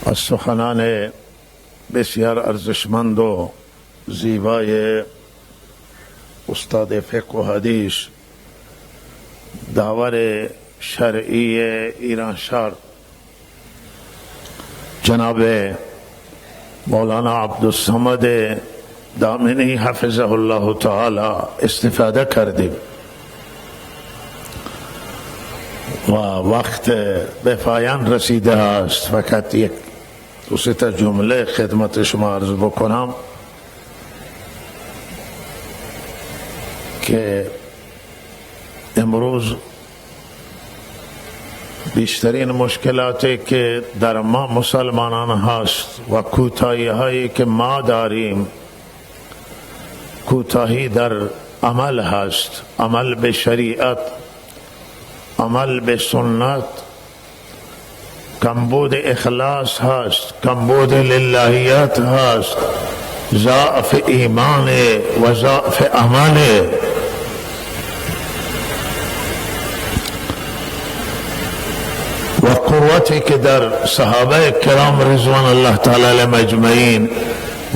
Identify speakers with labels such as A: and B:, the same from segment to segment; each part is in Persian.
A: از سخنان بسیار ارزشمند و زیبای استاد فقه و حدیث داور شرعی ایران شهر جناب مولانا عبدالصمد دامنی حفظه الله تعالی استفاده کردیم و وقت به پایان رسیده است. فقط یک دو سه تا جمله خدمت شما عرض بکنم که امروز بیشترین مشکلاتی که در ما مسلمانان هست و کوتاهی هایی که ما داریم، کوتاهی در عمل هست، عمل به شریعت، عمل به سنت، کمبود اخلاص هست، کمبود للهیت هست، ضعف ایمان و ضعف عمل. و قوتی که در صحابه کرام رضوان الله تعالی علیهم اجمعین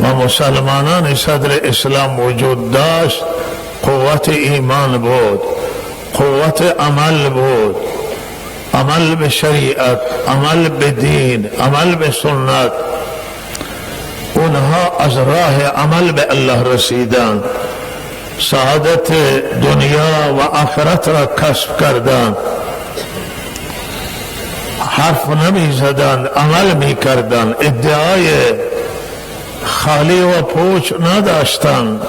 A: و مسلمانان صدر اسلام وجود داشت، قوت ایمان بود، قوت عمل بود، عمل به شریعت، عمل به دین، عمل به سنت. اونها از راه عمل به الله رسیدند، سعادت دنیا و آخرت را کسب کردند، حرف نمی زدند، عمل می کردند، ادعای خالی و پوچ نداشتند،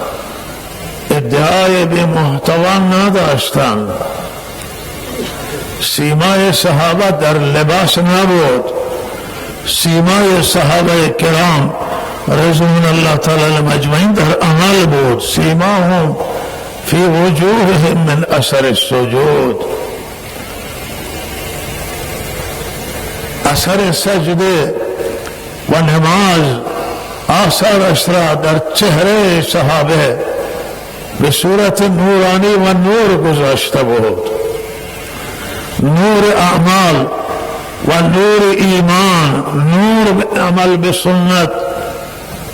A: ادعای بی محتوا نداشتند. سیمای صحابه در لباس نبود، سیمای صحابه کرام رضوان الله تعالی علیهم اجمعین در عمل بود. سیماهم فی وجوههم من اثر السجود، اثر سجده و نماز آثارش را در چهره صحابه به صورت نورانی و نور گذاشته بود. نور اعمال و نور ایمان، نور عمل به سنت،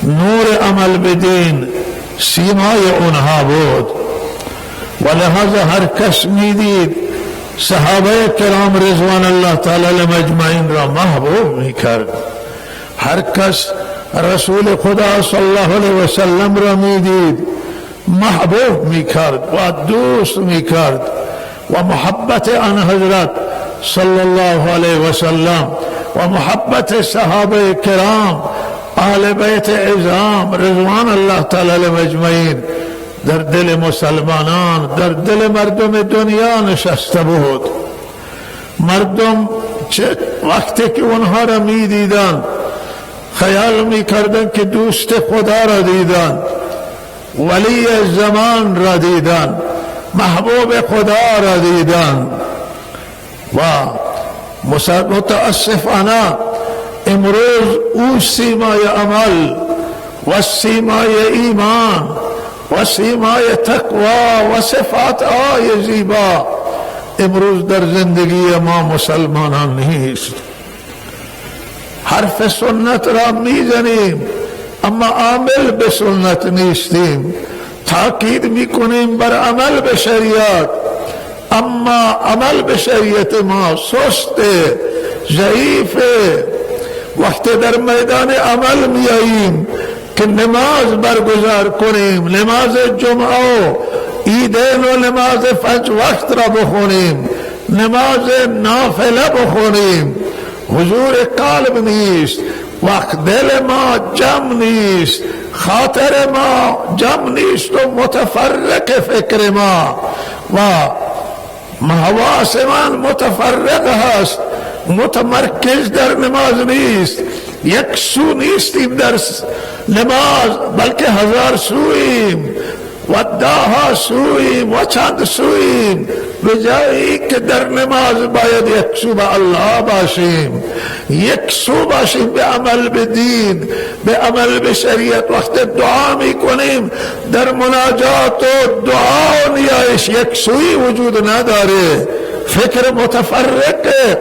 A: نور عمل به دین سیمای اونها بود. و لحاظ هر کس میدید صحابه کرام رضوان الله تعالی علیهم اجمعین را محبوب میکرد. هر کس رسول خدا صلی الله علیه و سلم را میدید محبوب میکرد و دوست میکرد و محبت آن حضرت صلی الله علیه و سلم و محبت صحابه کرام اهل بیت اعظام رضوان الله تعالی علیهم اجمعین در دل مسلمانان، در دل مردم دنیا نشسته بود. مردم وقتی که اونها را می دیدن خیال می کردن که دوست خدا را دیدن، ولی زمان را دیدن، محبوب خدا را دیدن. و متاسفانه امروز او سیمای عمل و سیمای ایمان و سیمای تقوا و صفات های زیبا امروز در زندگی ما مسلمانان نیست. حرف سنت را میزنیم اما عامل به سنت نیستیم، تاکید میکنیم بر عمل به شریعت اما عمل به شریعت ما سسته، ضعیفه. وقتی در میدان عمل میاییم که نماز برگزار کنیم، نماز جمعه و عیدین و نماز 5 وقت را بخونیم، نماز نافله بخونیم، حضور قلب نیست، وقت دل ما جمع نیست، خاطر ما جمع نیست و متفرق فکر ما و حواس من متفرق هست، متمرکز در نماز نیست، یک سو نیستیم در نماز بلکه 1000 سویم و 10 سویم و چند سویم. به جایی که در نماز باید یک سو به الله باشیم، یک سو باشیم به عمل به دین، به عمل به شریعت. وقت دعا می کنیم در مناجات و دعا و نیایش یک سوی وجود نداره، فکر متفرقه.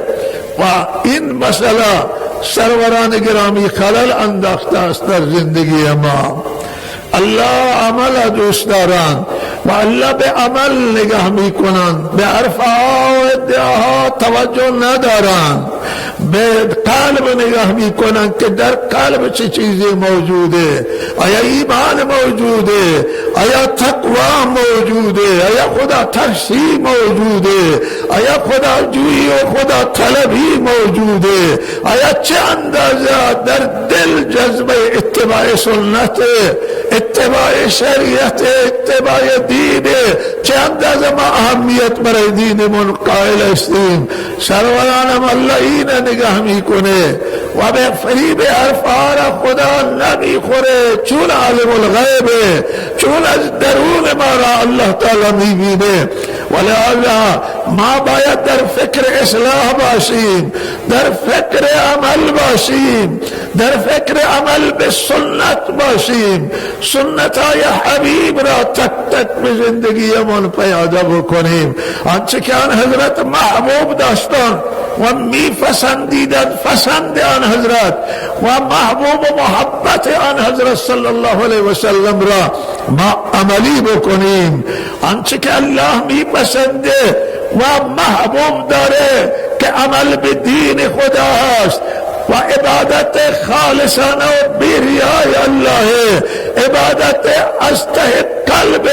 A: و این مسئله سروران گرامی خلل انداخته است در زندگی ما. الله عمل دوست دارند و الله به عمل نگاه میکنند، به حرفها و ادعاها توجه ندارند، به قلب نگاه میکنند که در قلب چه چیزی موجوده. آیا ایمان موجوده؟ آیا تقوا موجوده؟ آیا خدا ترسی موجوده؟ آیا خدا جویی و خدا طلبی موجوده؟ آیا چه اندازه در دل جذبه اتباع سنت، اتباع شریعت، اتباع دین، چه اندازه ما اهمیت برای دینمون قائل هستیم. سرورانم الله این نگاه میکنه و به فریب حرفها خدا نمیخوره، چون عالم الغیبه، چون از درون ما را الله تعالی میبینه. ولهذا ما باید در فکر اصلاح باشیم، در فکر عمل باشیم، در فکر عمل به سنت باشیم، سنت های حبیب را تک تک به زندگی من پیاده بکنیم. آنچه که آن حضرت محبوب داشتن و میپسندیدند پسند آن حضرت و محبوب و محبت آن حضرت صلی الله علیه و سلم را ما عملی بکنیم. آنچه که الله میپسنده و محبوب داره که عمل به دین خدا است و عبادت خالصانه و بیریای الله، عبادت از ته قلب،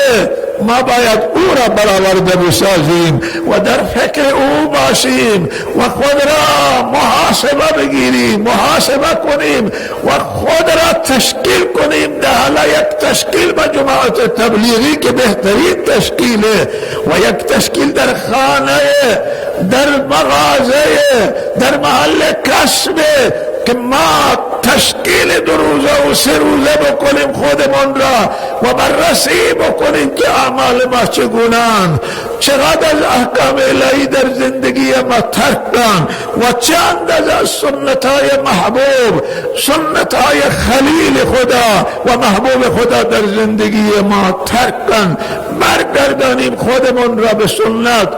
A: ما باید او را برآورده بسازیم و در فکر او باشیم و خود را محاسبه بگیریم، محاسبه کنیم و خود را تشکیل کنیم. در یک تشکیل با جماعت تبلیغی که بهترین تشکیله و یک تشکیل در خانه، در مغازه، در محل کسب، که ما تشکیل 2 روزه و 3 روزه بکنیم خودمون را و بررسی بکنیم که اعمال ما چگونند، چقدر از احکام الهی در زندگی ما ترکن و چند از سنت های محبوب، سنت های خلیل خدا و محبوب خدا در زندگی ما ترکن. برگردانیم خودمون را به سنت،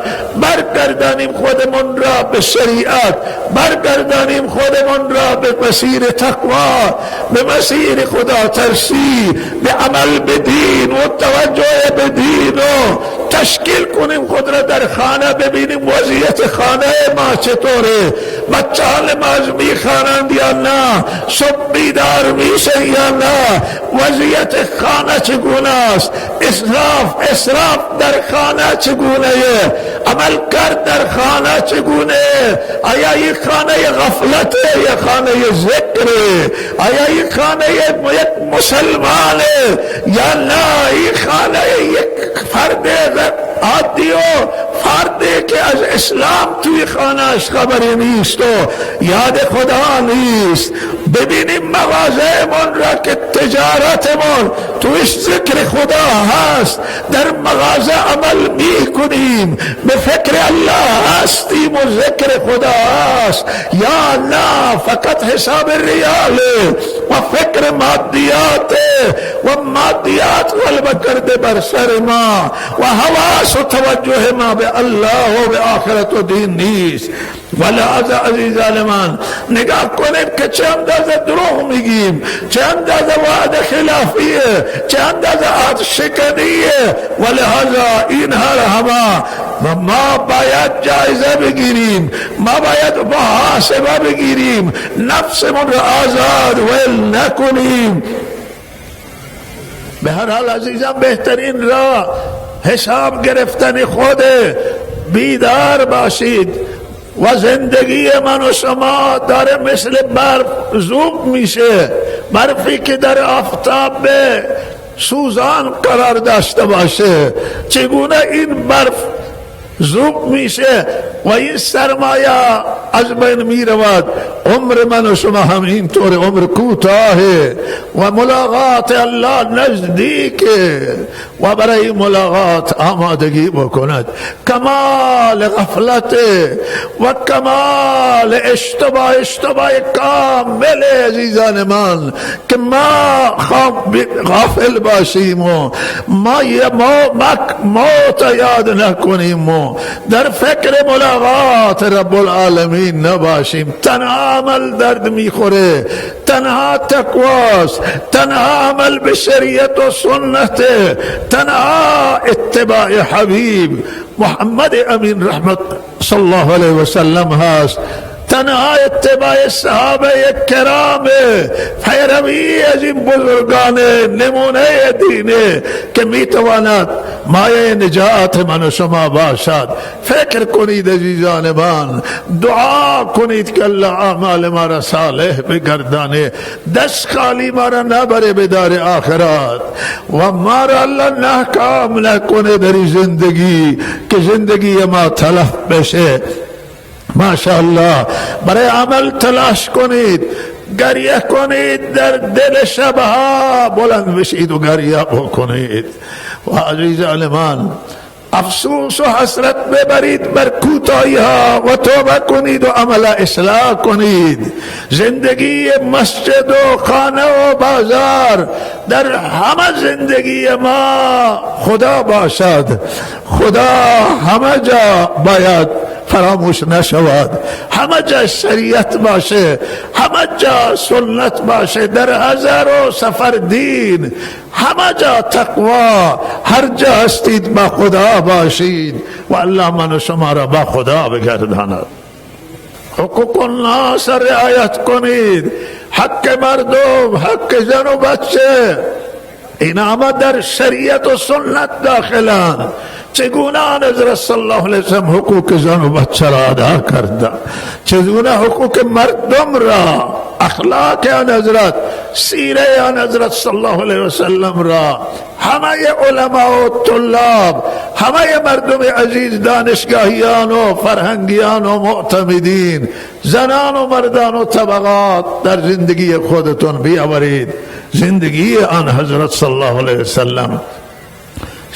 A: برگردانیم خودمون را به شریعت، برگردانیم خودمون را به مسیر تقوا، به مسیر خدا ترسی، به عمل به دین و توجه به دین و تشکیل کنیم خود را در خانه. ببینیم وضعیت خانه ما چطوره، بچه ها نماز میخوانند یا نه، صبح بیدار میشن یا نه، وضعیت خانه چگونه است، اسراف در خانه چگونه، عمل کرد در خانه چگونه، آیا این خانه غفلته یا خانه ذکره، آیا این خانه یک مسلمانه یا نه، این خانه یک فرد عادی و فردی که از اسلام توی خانهش خبری نیست و یاد خدا نیست. ببینیم مغازه من را که تجارتمون تویش ذکر خدا هست، در مغازه عمل می کنیم، به فکر الله هستیم و ذکر خدا هست یا نه فقط حساب ریاله و فکر مادیات و مادیات غلبه کرده بر سر ما و حواس و توجه ما به الله و به آخرت و دین نیست. ولهذا عزیزان من نگاه کنیم که چه اندازه دروغ میگیم، چه اندازه وعده خلافیه، چه اندازه عهد شکنیه. ولهذا اینها را همه ما باید جایزه بگیریم، ما باید محاسبه بگیریم، نفسمون را آزاد ول نکنیم. به هر حال عزیزان بهترین راه حساب گرفتن خود، بیدار باشید و زندگی من و شما داره مثل برف ذوب میشه، برفی که در آفتاب سوزان قرار داشته باشه. چگونه این برف ذوب میشه و این سرمایه از بین می رود. عمر من و شما هم این طور عمر کوتاهه و ملاقات الله نزدیکه و برای ملاقات آمادگی بکند. کمال غفلت و کمال اشتباه کامل عزیزان من که ما غافل باشیم و ما موت یاد نکنیم و شما در فکر ملاقات رب العالمین نباشیم. تنها عمل درد میخوره، تنها تقواست، تنها عمل به شریعت و سنت، تنها اتباع حبیب محمد امین رحمت صلی الله علیه وسلم هست، تنها اتباع صحابه کرام، پیروی از این بزرگان نمونه دینه که میتواند مایه نجات من و شما باشد. فکر کنید عزیزان من، دعا کنید که الله اعمال ما را صالح بگردانه، دست خالی ما را نبره به دار آخرت و ما را الله ناکام نکنه در زندگی که زندگی ما تلف بشه. ماشاءالله برای عمل تلاش کنید، گریه کنید، در دل شبها بلند بشید و گریه بکنید. و عزیزان من، افسوس و حسرت ببرید بر کوتاهی ها و توبه کنید و عمل اصلاح کنید. زندگی مسجد و خانه و بازار در همه زندگی ما خدا باشد. خدا همه جا باید فراموش نشود، همه جا شریعت باشه، همه جا سنت باشه، در هزار و سفر دین، همه جا تقوا، هر جا هستید با خدا باشید و الله من و شما را با خدا بگرداند. حقوق الناس رعایت کنید، حق مردم، حق زن و بچه، این همه در شریعت و سنت داخلند. چگونه حضرت صلی الله علیه وسلم حقوق زن و بچه را ادا کرده، چگونه حقوق مردم را، اخلاق آن حضرت، سیره آن حضرت صلی الله علیه وسلم را همه علما و طلاب، همه مردم عزیز، دانشگاهیان و فرهنگیان و معتمدین، زنان و مردان و طبقات در زندگی خودتون بیاورید. زندگی آن حضرت صلی الله علیه وسلم،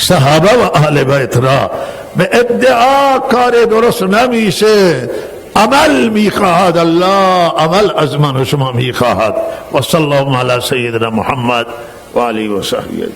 A: صحابه و اهل بیت را به ادعا کار درست نمیشه، عمل میخواهد الله، عمل از من و شما میخواهد. و صلی الله علی سیدنا محمد و آله و صحبه.